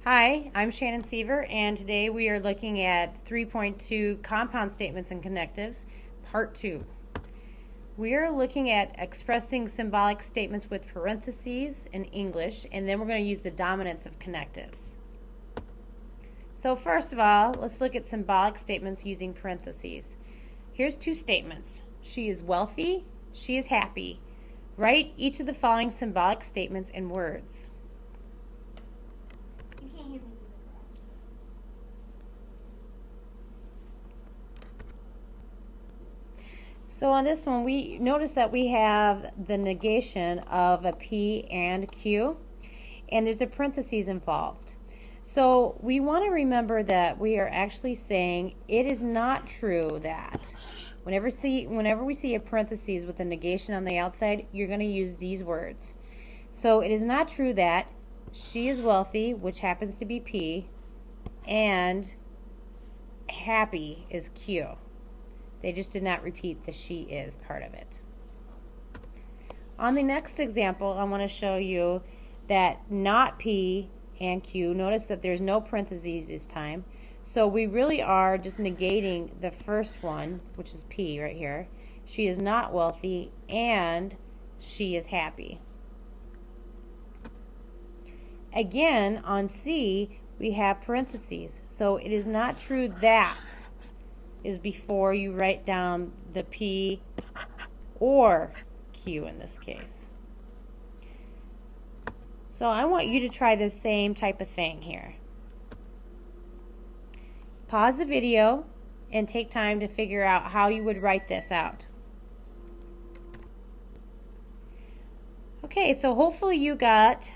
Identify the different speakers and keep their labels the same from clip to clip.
Speaker 1: Hi, I'm Shannon Seaver, and today we are looking at 3.2 Compound Statements and Connectives, Part 2. We are looking at expressing symbolic statements with parentheses in English, and then we're going to use the dominance of connectives. So first of all, let's look at symbolic statements using parentheses. Here's two statements. She is wealthy, she is happy. Write each of the following symbolic statements in words.
Speaker 2: You can't hear me.
Speaker 1: So on this one, we notice that we have the negation of a P and Q, and there's a parentheses involved. So we want to remember that we are actually saying it is not true that whenever we see a parentheses with a negation on the outside, you're going to use these words. So it is not true that she is wealthy, which happens to be P, and happy is Q. They just did not repeat the she is part of it. On the next example, I want to show you that not P and Q. Notice that there's no parentheses this time. So we really are just negating the first one, which is P right here. She is not wealthy and she is happy. Again, on C, we have parentheses. So it is not true that is before you write down the P or Q in this case. So I want you to try the same type of thing here. Pause the video and take time to figure out how you would write this out. Okay, so hopefully you got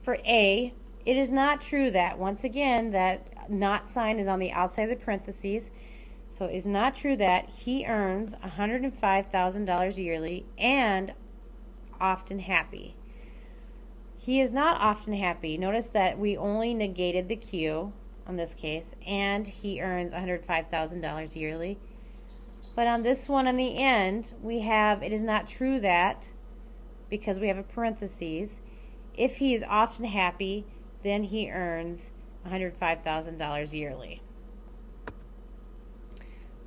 Speaker 1: for A, it is not true that, once again, that not sign is on the outside of the parentheses. So it is not true that he earns $105,000 yearly and often happy. He is not often happy. Notice that we only negated the Q on this case, and he earns $105,000 yearly. But on this one on the end, we have it is not true that, because we have a parentheses. If he is often happy, then he earns $105,000 yearly.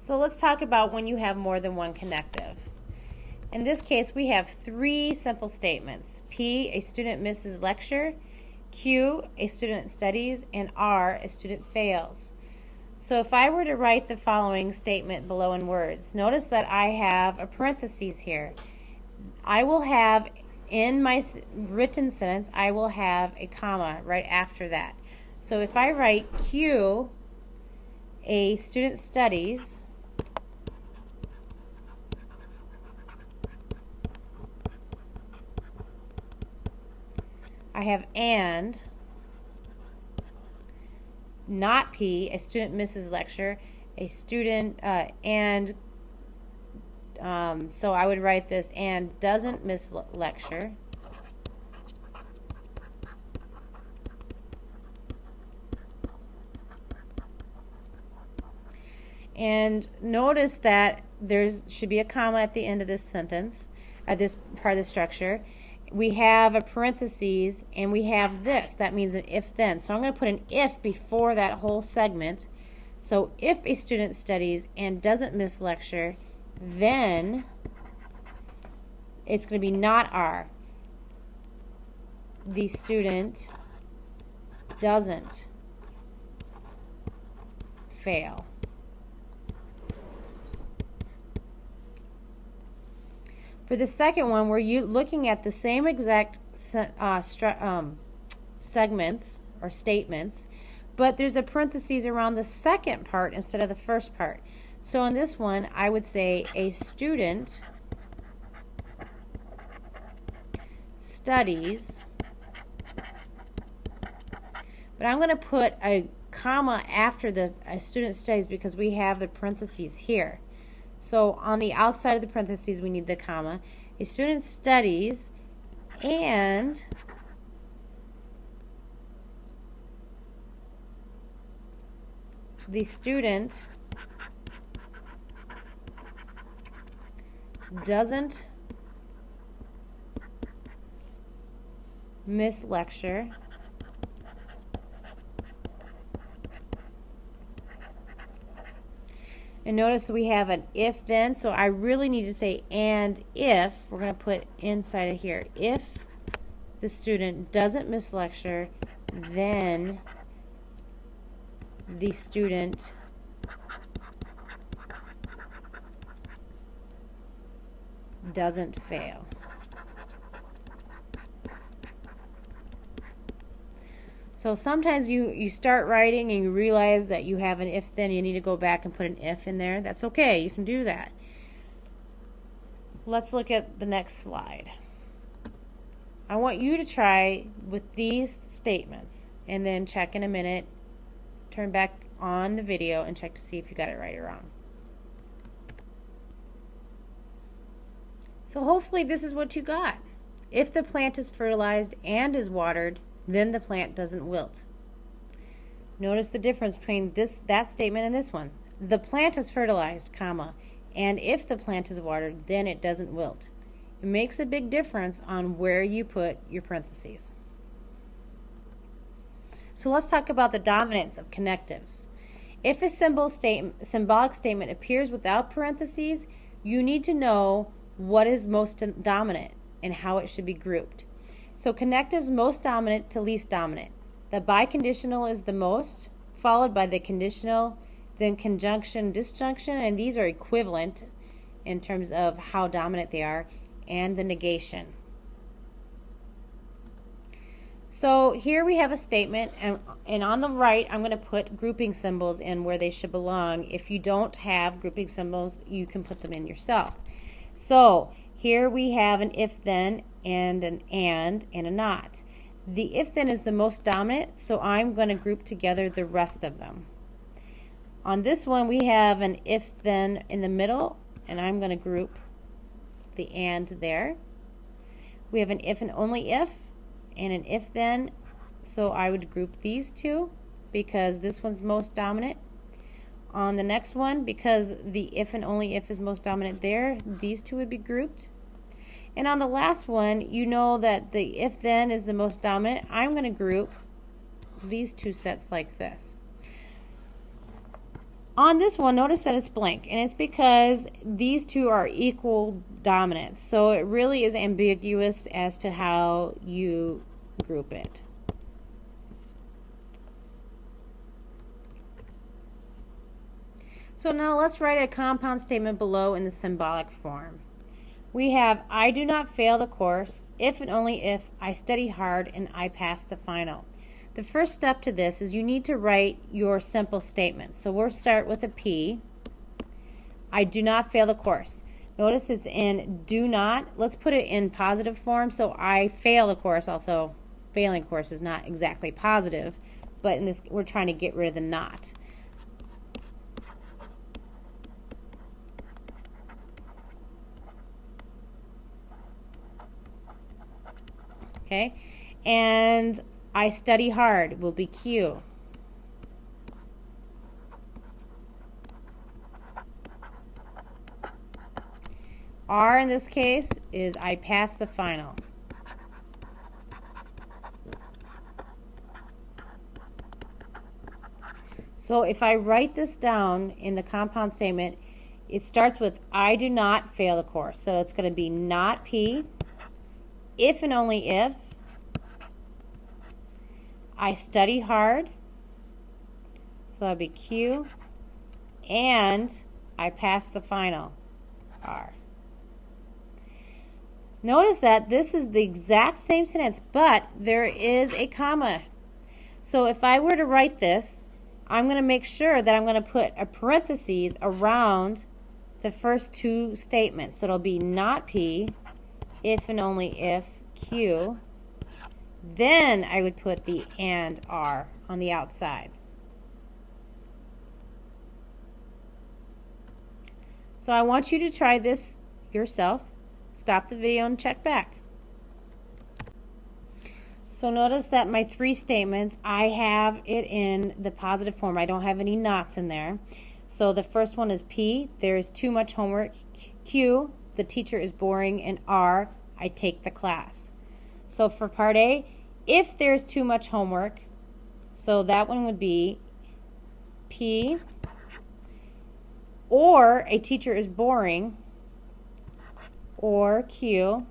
Speaker 1: So let's talk about when you have more than one connective. In this case, we have three simple statements. P, a student misses lecture. Q, a student studies. And R, a student fails. So if I were to write the following statement below in words, notice that I have a parentheses here. I will have, in my written sentence, I will have a comma right after that. So if I write Q, a student studies, I have and, not P, a student misses lecture, a student, and, so I would write this, and doesn't miss lecture. And notice that there should be a comma at the end of this sentence, at this part of the structure. We have a parentheses, and we have this. That means an if-then. So I'm going to put an if before that whole segment. So if a student studies and doesn't miss lecture, then it's going to be not R. The student doesn't fail. For the second one, we're looking at the same exact segments or statements, but there's a parentheses around the second part instead of the first part. So on this one, I would say a student studies, but I'm going to put a comma after the student studies because we have the parentheses here. So on the outside of the parentheses, we need the comma. A student studies and the student doesn't miss lecture And notice we have an if then, so I really need to say and if, we're going to put inside of here, if the student doesn't miss lecture, then the student doesn't fail. So sometimes you start writing and you realize that you have an if then, you need to go back and put an if in there. That's okay, you can do that. Let's look at the next slide. I want you to try with these statements and then check in a minute, turn back on the video and check to see if you got it right or wrong. So hopefully this is what you got. If the plant is fertilized and is watered, then the plant doesn't wilt. Notice the difference between that statement and this one. The plant is fertilized, comma, and if the plant is watered, then it doesn't wilt. It makes a big difference on where you put your parentheses. So let's talk about the dominance of connectives. If a symbolic statement appears without parentheses, you need to know what is most dominant and how it should be grouped. So connectives most dominant to least dominant. The biconditional is the most, followed by the conditional, then conjunction, disjunction, and these are equivalent in terms of how dominant they are, and the negation. So here we have a statement, and on the right I'm going to put grouping symbols in where they should belong. If you don't have grouping symbols, you can put them in yourself. So here we have an if-then and an and a not. The if-then is the most dominant, so I'm going to group together the rest of them. On this one we have an if-then in the middle, and I'm going to group the and there. We have an if and only if and an if-then, so I would group these two because this one's most dominant. On the next one, because the if and only if is most dominant there, these two would be grouped. And on the last one, you know that the if-then is the most dominant. I'm going to group these two sets like this. On this one, notice that it's blank, and it's because these two are equal dominance. So it really is ambiguous as to how you group it. So now let's write a compound statement below in the symbolic form. We have, I do not fail the course if and only if I study hard and I pass the final. The first step to this is you need to write your simple statement. So we'll start with a P. I do not fail the course. Notice it's in do not. Let's put it in positive form. So I fail the course, although failing course is not exactly positive, but in this we're trying to get rid of the not. Okay, and I study hard will be Q. R in this case is I pass the final. So if I write this down in the compound statement, it starts with I do not fail the course. So it's going to be not P, if and only if I study hard, so that'll be Q, and I pass the final, R. Notice that this is the exact same sentence, but there is a comma. So if I were to write this, I'm going to make sure that I'm going to put a parentheses around the first two statements. So it'll be not P, if and only if Q. Then I would put the and R on the outside. So I want you to try this yourself. Stop the video and check back. So notice that my three statements, I have it in the positive form. I don't have any nots in there. So the first one is P, there is too much homework. Q, the teacher is boring. And R, I take the class. So for part A, if there's too much homework, so that one would be P, or a teacher is boring, or Q,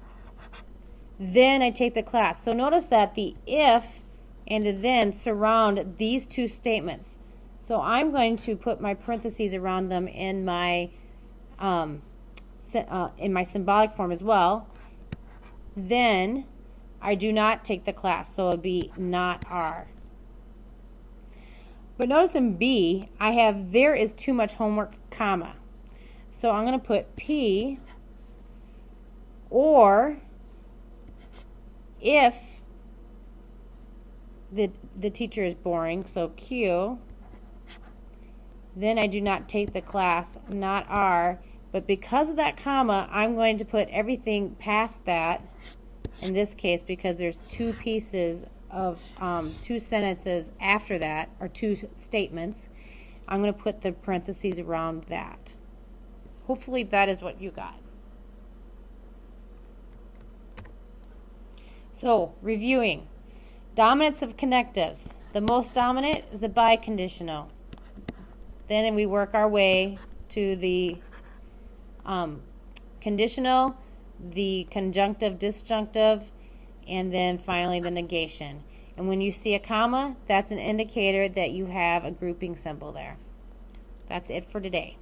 Speaker 1: then I take the class. So notice that the if and the then surround these two statements. So I'm going to put my parentheses around them in my symbolic form as well. Then I do not take the class, so it would be not are. But notice in B, I have there is too much homework, comma. So I'm going to put P, or if the teacher is boring, so Q, then I do not take the class, not are. But because of that comma, I'm going to put everything past that, in this case, because there's two pieces of two sentences after that, or two statements. I'm going to put the parentheses around that. Hopefully that is what you got. So, reviewing. Dominance of connectives. The most dominant is the biconditional. Then we work our way to the conditional, the conjunctive, disjunctive, and then finally the negation. And when you see a comma, that's an indicator that you have a grouping symbol there. That's it for today.